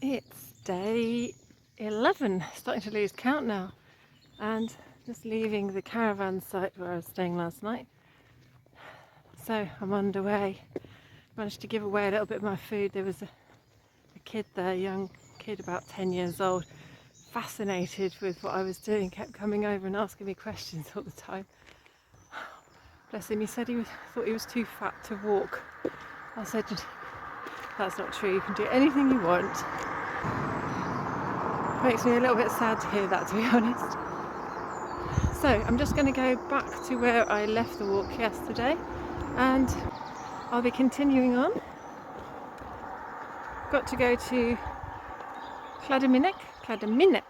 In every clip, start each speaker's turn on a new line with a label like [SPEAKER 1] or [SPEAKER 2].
[SPEAKER 1] It's day 11, starting to lose count now, and just leaving the caravan site where I was staying last night. So I'm underway. Managed to give away a little bit of my food. There was a kid there, a young kid about 10 years old, fascinated with what I was doing, kept coming over and asking me questions all the time. Bless him, he said thought he was too fat to walk. I said, that's not true, you can do anything you want. Makes me a little bit sad to hear that, to be honest. So I'm just going to go back to where I left the walk yesterday, and I'll be continuing on. Got to go to Llanymynech,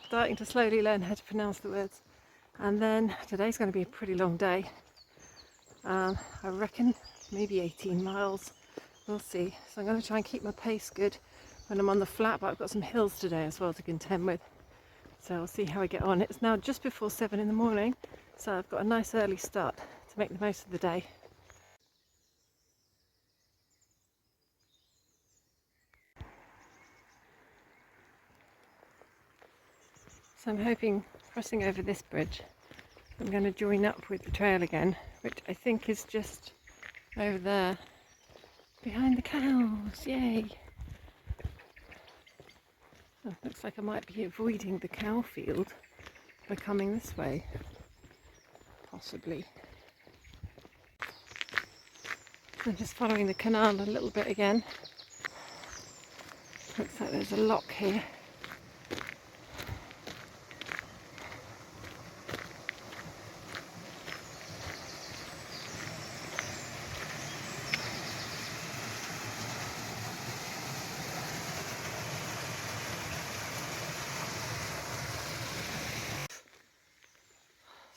[SPEAKER 1] starting to slowly learn how to pronounce the words. And then today's going to be a pretty long day. I reckon maybe 18 miles. We'll see. So I'm going to try and keep my pace good when I'm on the flat, but I've got some hills today as well to contend with. So we'll see how I get on. It's now just before 7 in the morning, so I've got a nice early start to make the most of the day. So I'm hoping, crossing over this bridge, I'm going to join up with the trail again, which I think is just over there, behind the canals. Yay! Oh, looks like I might be avoiding the cow field by coming this way, possibly. I'm just following the canal a little bit again. Looks like there's a lock here.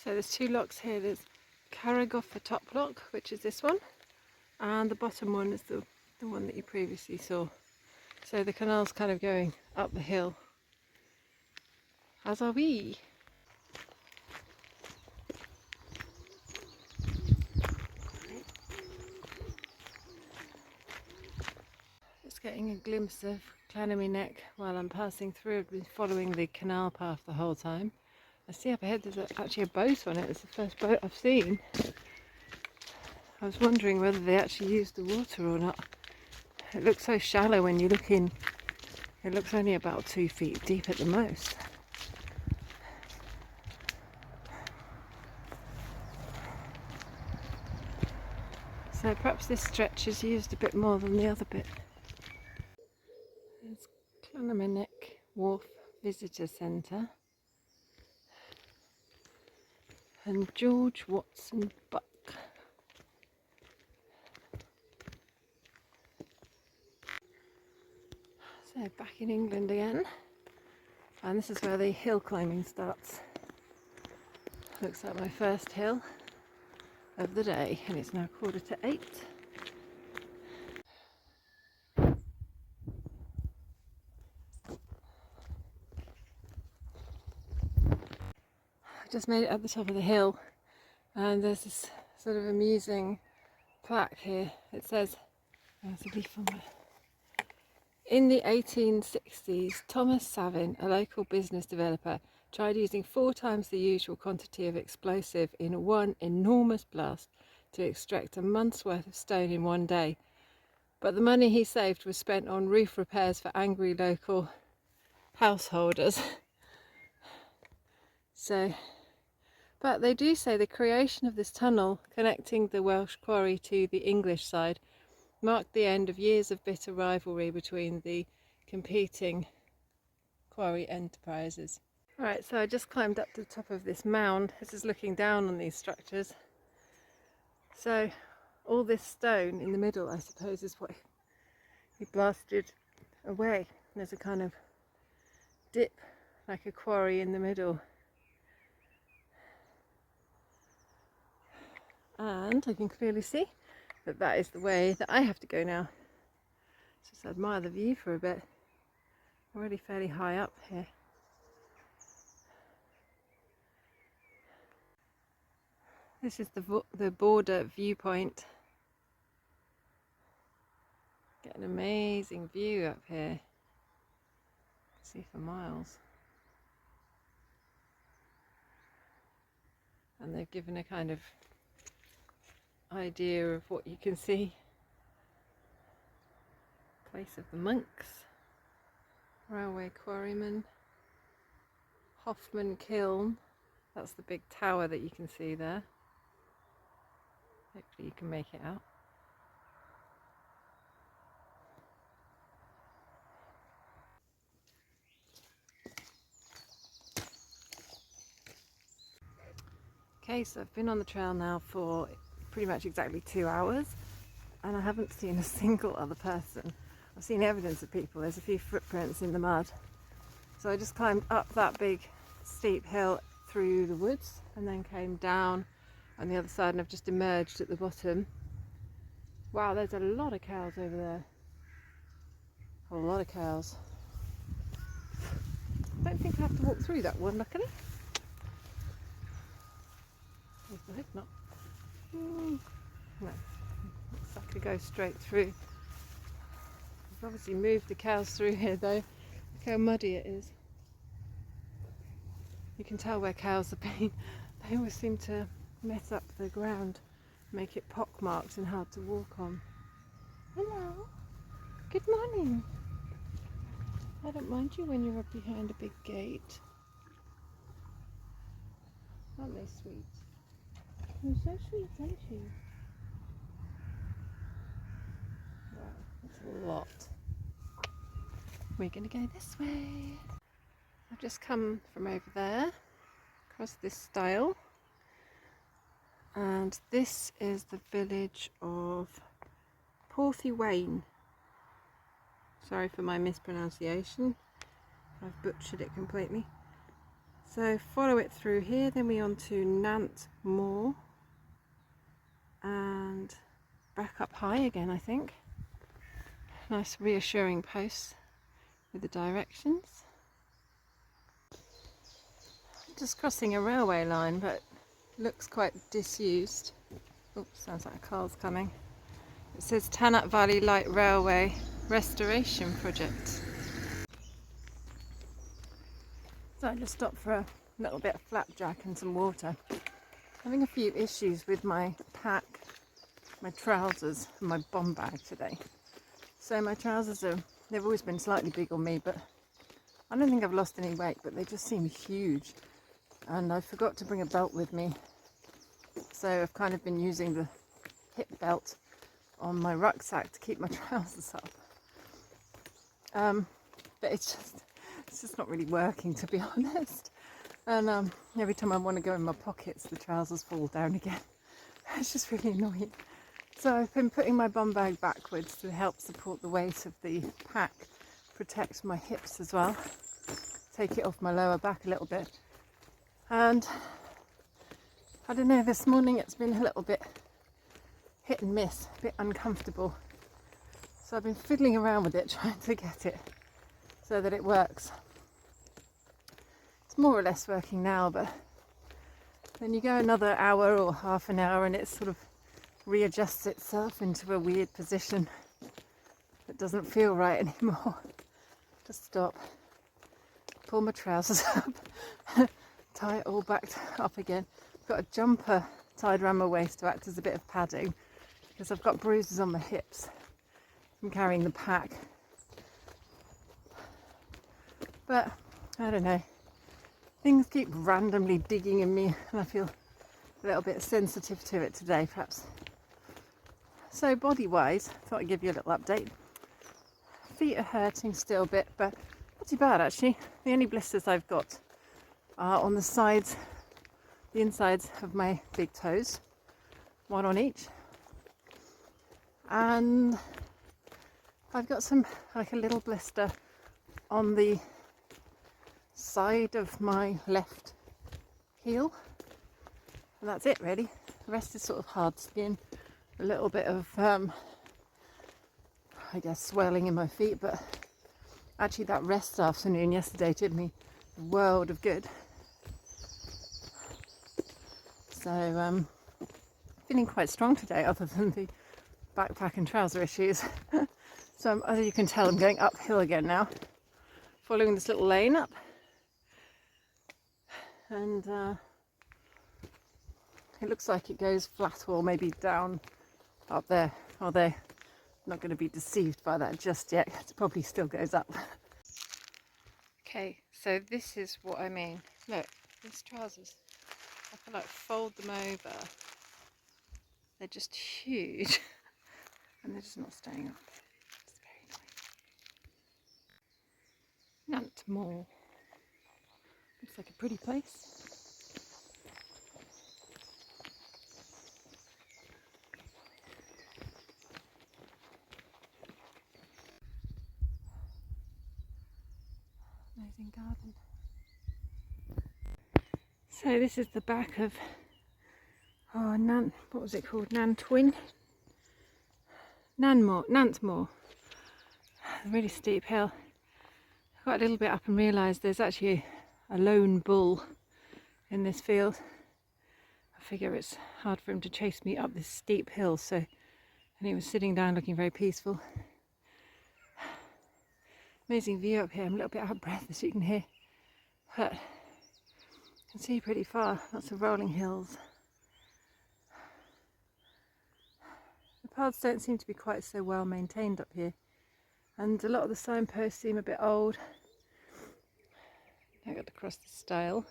[SPEAKER 1] So there's two locks here. There's Carreg-y-big top lock, which is this one, and the bottom one is the one that you previously saw. So the canal's kind of going up the hill, as are we. Just getting a glimpse of Llanymynech while I'm passing through. I've been following the canal path the whole time. I see up ahead there's actually a boat on it. It's the first boat I've seen. I was wondering whether they actually used the water or not. It looks so shallow when you look in. It looks only about 2 feet deep at the most. So perhaps this stretch is used a bit more than the other bit. There's Llanymynech Wharf Visitor Centre and George Watson Buck. So back in England again, and this is where the hill climbing starts. Looks like my first hill of the day, and it's now 7:45. I just made it at the top of the hill, and there's this sort of amusing plaque here. It says, there's a leaf on there. In the 1860s, Thomas Savin, a local business developer, tried using 4 times the usual quantity of explosive in one enormous blast to extract a month's worth of stone in one day. But the money he saved was spent on roof repairs for angry local householders. But they do say the creation of this tunnel connecting the Welsh quarry to the English side marked the end of years of bitter rivalry between the competing quarry enterprises. Alright, so I just climbed up to the top of this mound. This is looking down on these structures. So all this stone in the middle, I suppose, is what he blasted away. There's a kind of dip, like a quarry in the middle. And I can clearly see that that is the way that I have to go now. Just admire the view for a bit. Already fairly high up here. This is the border viewpoint. Get an amazing view up here. See for miles. And they've given a kind of idea of what you can see. Place of the monks, railway quarrymen, Hoffman kiln. That's the big tower that you can see there. Hopefully you can make it out. Okay, so I've been on the trail now for pretty much exactly 2 hours and I haven't seen a single other person. I've seen evidence of people, there's a few footprints in the mud. So I just climbed up that big steep hill through the woods and then came down on the other side and I've just emerged at the bottom. Wow, there's a lot of cows over there. A lot of cows. I don't think I have to walk through that one, luckily. I hope not. No, looks like I go straight through. I've obviously moved the cows through here though. Look how muddy it is. You can tell where cows have been. They always seem to mess up the ground, make it pockmarked and hard to walk on. Hello, good morning. I don't mind you when you're up behind a big gate. Aren't they sweet? You're so sweet, aren't you? Wow, that's a lot. We're going to go this way. I've just come from over there, across this stile. And this is the village of Porthy-Wain. Sorry for my mispronunciation. I've butchered it completely. So follow it through here, then we're on to Nant Moor. And back up high again, I think. Nice reassuring posts with the directions. Just crossing a railway line, but looks quite disused. Oops, sounds like a car's coming. It says Tanat Valley Light Railway Restoration Project. So I just stopped for a little bit of flapjack and some water. Having a few issues with my pack, my trousers and my bomb bag today. So my trousers they've always been slightly big on me, but I don't think I've lost any weight, but they just seem huge. And I forgot to bring a belt with me. So I've kind of been using the hip belt on my rucksack to keep my trousers up. But it's just not really working, to be honest. And every time I want to go in my pockets, the trousers fall down again. It's just really annoying. So I've been putting my bum bag backwards to help support the weight of the pack, protect my hips as well, take it off my lower back a little bit. And I don't know, this morning it's been a little bit hit and miss, a bit uncomfortable. So I've been fiddling around with it, trying to get it so that it works. It's more or less working now, but then you go another hour or half an hour and it sort of readjusts itself into a weird position that doesn't feel right anymore. Just stop, pull my trousers up, tie it all back up again. I've got a jumper tied around my waist to act as a bit of padding because I've got bruises on my hips from carrying the pack. But I don't know, things keep randomly digging in me and I feel a little bit sensitive to it today, perhaps. So body wise, I thought I'd give you a little update. Feet are hurting still a bit, but not too bad actually. The only blisters I've got are on the sides, the insides of my big toes, one on each. And I've got like a little blister on the side of my left heel. And that's it really. The rest is sort of hard skin, a little bit of I guess swelling in my feet, but actually that rest afternoon yesterday did me a world of good. So feeling quite strong today, other than the backpack and trouser issues. So as you can tell, I'm going uphill again now, following this little lane up. And it looks like it goes flat or maybe down up there. Although I'm not going to be deceived by that just yet. It probably still goes up. Okay, so this is what I mean. Look, these trousers. I can like fold them over. They're just huge. And they're just not staying up. It's very nice. Nantmore. Looks like a pretty place. Amazing garden. So this is the back of what was it called? Nantmore. A really steep hill. I got a little bit up and realised there's actually a lone bull in this field. I figure it's hard for him to chase me up this steep hill, and he was sitting down looking very peaceful. Amazing view up here. I'm a little bit out of breath, as you can hear, but you can see pretty far. Lots of rolling hills. The paths don't seem to be quite so well maintained up here, and a lot of the signposts seem a bit old. I got to cross the stile.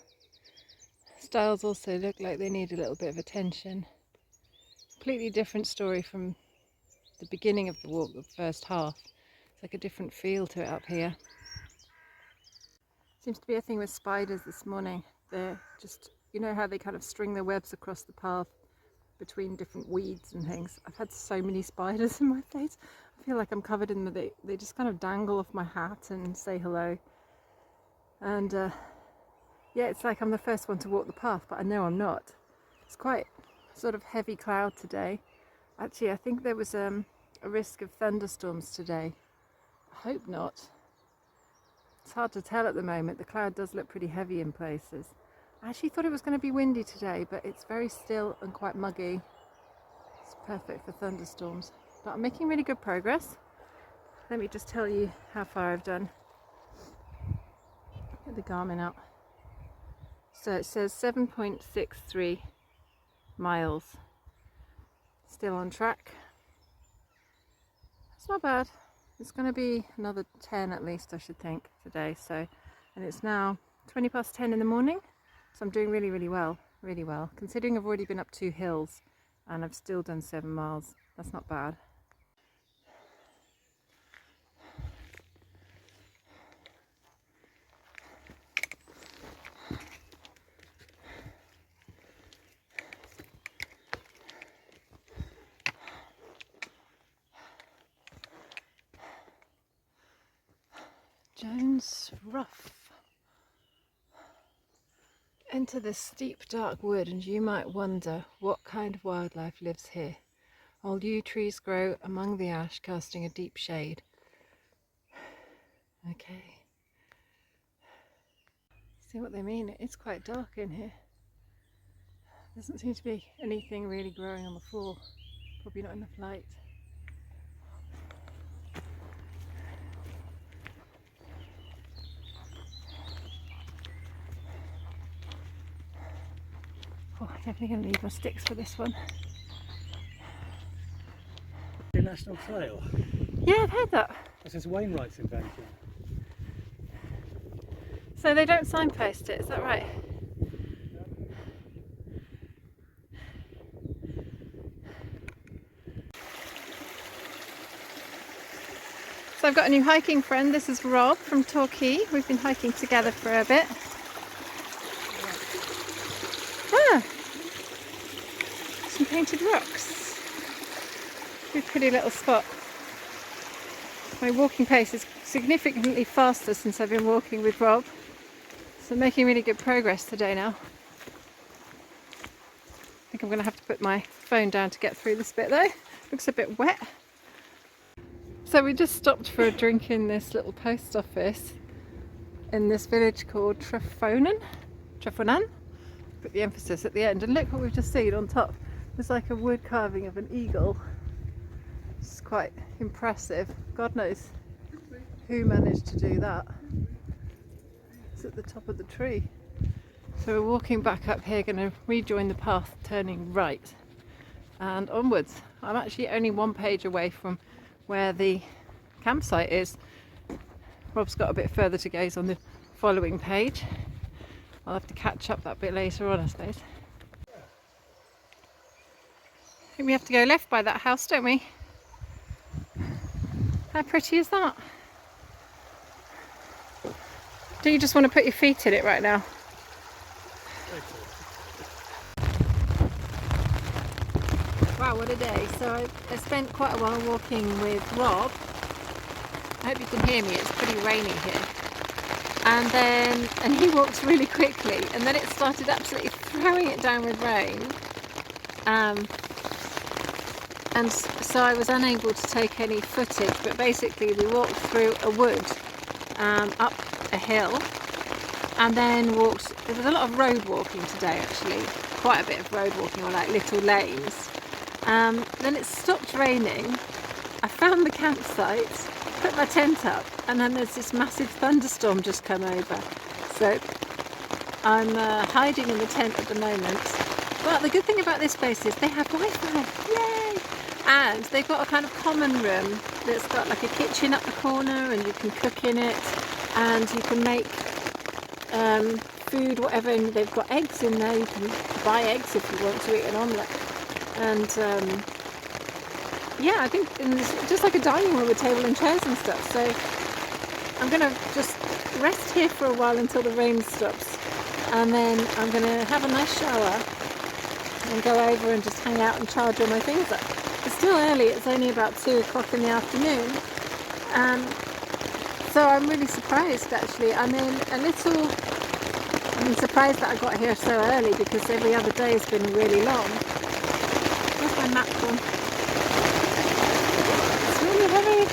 [SPEAKER 1] Stiles also look like they need a little bit of attention. Completely different story from the beginning of the walk, the first half. It's like a different feel to it up here. Seems to be a thing with spiders this morning. They're just, you know how they kind of string their webs across the path between different weeds and things. I've had so many spiders in my face. I feel like I'm covered in them. They just kind of dangle off my hat and say hello. And yeah, it's like I'm the first one to walk the path, but I know I'm not. It's quite sort of heavy cloud today. Actually, I think there was a risk of thunderstorms today. I hope not. It's hard to tell at the moment. The cloud does look pretty heavy in places. I actually thought it was going to be windy today, but it's very still and quite muggy. It's perfect for thunderstorms. But I'm making really good progress. Let me just tell you how far I've done. Get the Garmin out. So it says 7.63 miles. Still on track. It's not bad. It's going to be another 10 at least, I should think, today. And it's now 20 past 10 in the morning. So I'm doing really, really well. Really well. Considering I've already been up 2 hills and I've still done 7 miles. That's not bad. Jones Rough. Enter this steep dark wood and you might wonder what kind of wildlife lives here. Old yew trees grow among the ash, casting a deep shade. Okay. See what they mean? It's quite dark in here. Doesn't seem to be anything really growing on the floor. Probably not enough light. Oh, I'm definitely going to need my sticks for this one.
[SPEAKER 2] The National Trail?
[SPEAKER 1] Yeah, I've heard that.
[SPEAKER 2] This is Wainwright's invention.
[SPEAKER 1] So they don't signpost it, is that right? So I've got a new hiking friend. This is Rob from Torquay. We've been hiking together for a bit. Ah, some painted rocks. Good pretty little spot. My walking pace is significantly faster since I've been walking with Rob. So I'm making really good progress today now. I think I'm going to have to put my phone down to get through this bit though. Looks a bit wet. So we just stopped for a drink in this little post office in this village called Trefonan. Put the emphasis at the end, and look what we've just seen on top. There's like a wood carving of an eagle. It's quite impressive. God knows who managed to do that. It's at the top of the tree. So we're walking back up here, going to rejoin the path, turning right and onwards. I'm actually only one page away from where the campsite is. Rob's got a bit further to go, he's on the following page. I'll have to catch up that bit later on, I suppose. I think we have to go left by that house, don't we? How pretty is that? Do you just want to put your feet in it right now? Wow, what a day. So I spent quite a while walking with Rob. I hope you can hear me, it's pretty rainy here. And he walked really quickly, and then it started absolutely throwing it down with rain. And so I was unable to take any footage, but basically we walked through a wood, up a hill, and then walked. There was a lot of road walking today, actually, quite a bit of road walking, or like little lanes. Then it stopped raining. I found the campsite, put my tent up, and then there's this massive thunderstorm just come over. So I'm hiding in the tent at the moment. But the good thing about this place is they have Wi-Fi. Yay! And they've got a kind of common room that's got like a kitchen up the corner, and you can cook in it, and you can make food, whatever, and they've got eggs in there. You can buy eggs if you want to eat an omelette. And yeah, I think it's just like a dining room with table and chairs and stuff. So I'm going to just rest here for a while until the rain stops, and then I'm going to have a nice shower and go over and just hang out and charge all my things up. It's still early, it's only about 2 o'clock in the afternoon. So I'm really surprised, actually. I'm surprised that I got here so early, because every other day has been really long. Where's my map gone? It's really heavy.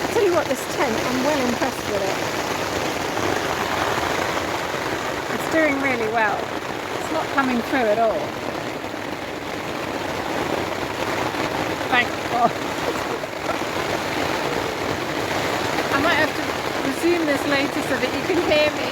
[SPEAKER 1] I'll tell you what, this tent, I'm well impressed with it. It's doing really well. It's not coming through at all. Thank God. I might have to resume this later so that you can hear me.